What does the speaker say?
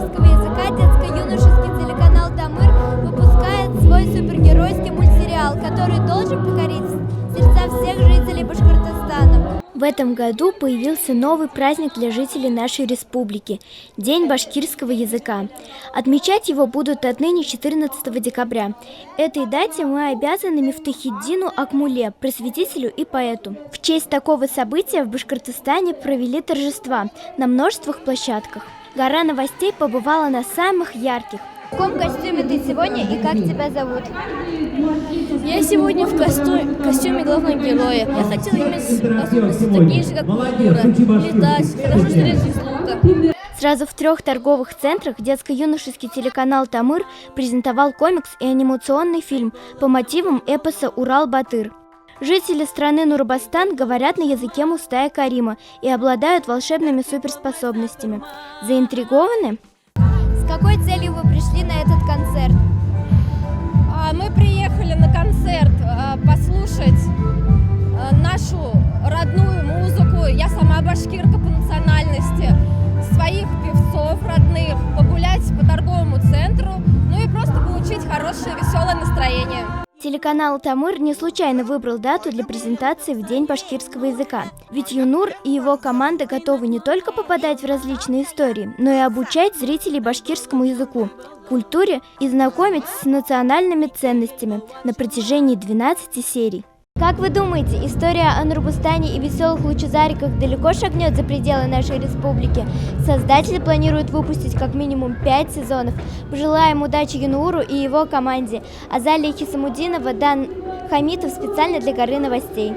башкирского языка детско-юношеский телеканал «Тамыр» выпускает свой супергеройский мультсериал, который должен покорить сердца всех жителей Башкортостана. В этом году появился новый праздник для жителей нашей республики – День башкирского языка. Отмечать его будут отныне 14 декабря. Этой дате мы обязаны Мифтахиддину Акмуле, просветителю и поэту. В честь такого события в Башкортостане провели торжества на множествах площадках. Гора новостей побывала на самых ярких. В каком костюме ты сегодня и как тебя зовут? Я сегодня в костюме главного героя. Я хотела иметь способности такие же, как у Мура. Летать, хорошо стрелять из лука. Сразу в 3 торговых центрах детско-юношеский телеканал «Тамыр» презентовал комикс и анимационный фильм по мотивам эпоса «Урал-Батыр». Жители страны Нурбастан говорят на языке Мустая Карима и обладают волшебными суперспособностями. Заинтригованы? С какой целью вы пришли на этот концерт? Мы приехали на концерт послушать нашу родную музыку. Я сама башкирка по национальности, своих певцов родных, погулять по торговому центру, ну и просто получить хорошее, веселое настроение. Телеканал «Тамыр» не случайно выбрал дату для презентации в День башкирского языка. Ведь Юнур и его команда готовы не только попадать в различные истории, но и обучать зрителей башкирскому языку, культуре и знакомить с национальными ценностями на протяжении 12 серий. Как вы думаете, история о Нурбустане и веселых лучезариках далеко шагнет за пределы нашей республики? Создатели планируют выпустить как минимум 5 сезонов. Пожелаем удачи Юнуру и его команде. Азалия Хисамудинова, Дан Хамитов специально для Горы новостей.